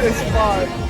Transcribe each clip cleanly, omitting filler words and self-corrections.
this part.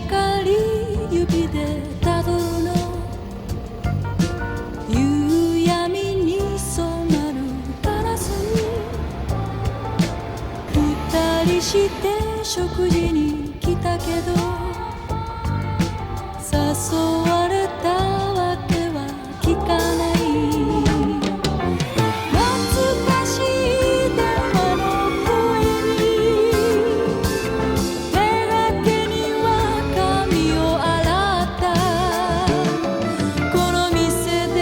明かり指でたどるの夕闇に染まるガラスに二人して食事に来たけど誘われたわけは聞かない懐かしい電話の声に手がけには髪を洗ったこの店で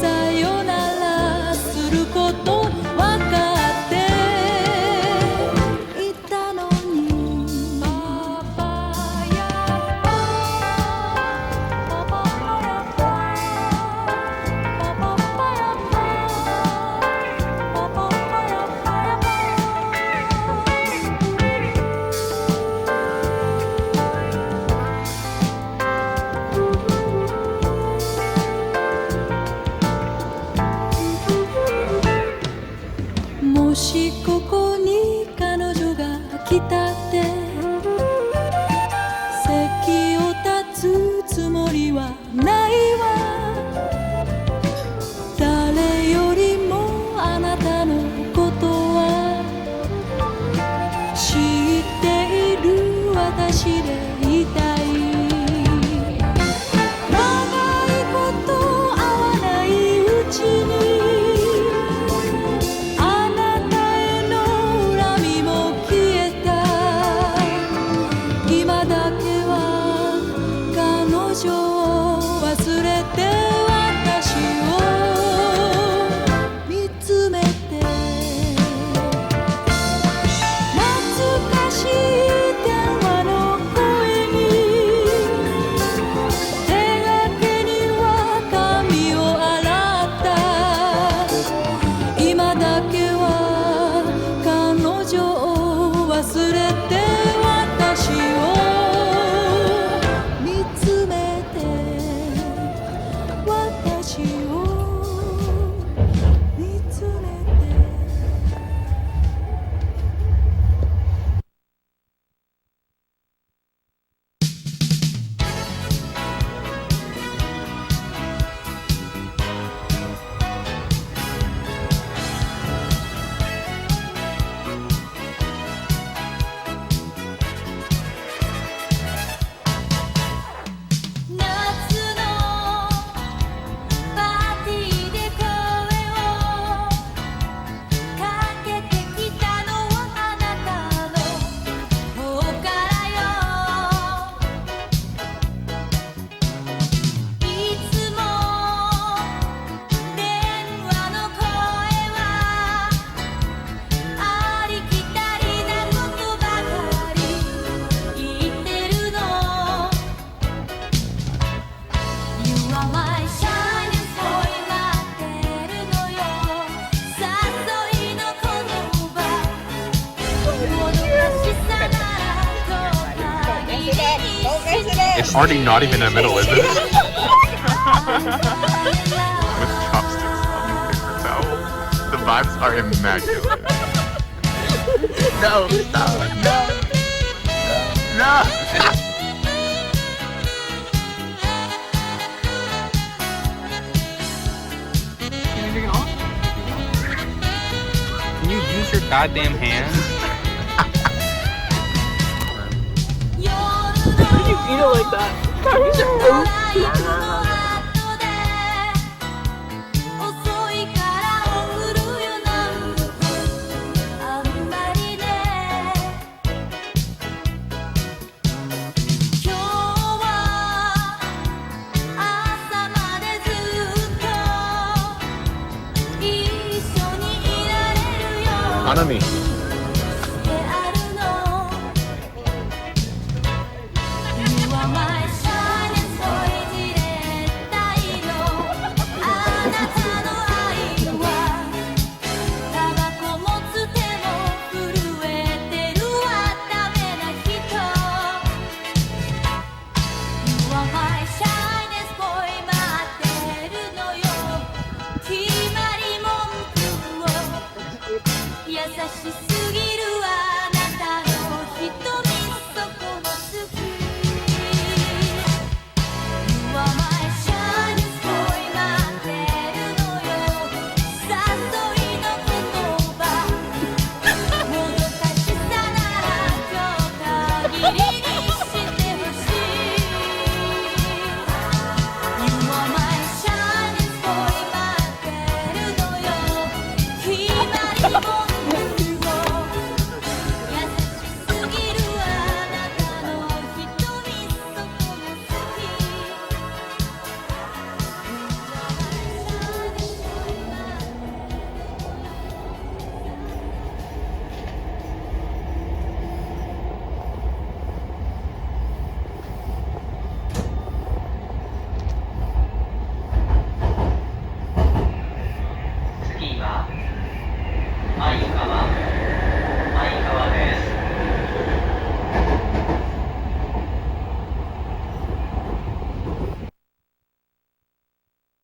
さよならすることわかっていたのにパパやパパパやパパパやパパパやもしここに彼女が来たって席を立つつもりはないわ誰よりもあなたのことは知っている私でいたい長いこと会わないうちにあなたへの恨みも消えた今だけは彼女を忘れて私を見つめて懐かしい電話の声に手がけには髪を洗った今だけは彼女を忘れて私を見つめて私を見つめて夏のパーティーで声をかけてきたのはあなたの方からよいつも電話の声はありきたりなことばかり言ってるのYou are my shyness boy 待ってるのよ誘いの言葉もどかしさならと限りにして It's already not even in the middle, is it? With chopsticks on the paper towel. The vibes are immaculate. No, stop. No. No. Anything else? Can you use your goddamn hands? Why do you eat it like that? Use your own. 遅いから送るよなんてあんまりね今日は朝までずっと一緒にいられるよ Hanami. であるの You are my shyness boy じれったいのあなたの愛はタバコもつても震えてるわダメな人 You are my shyness boy 待ってるのよ決まり文句を優しすぎ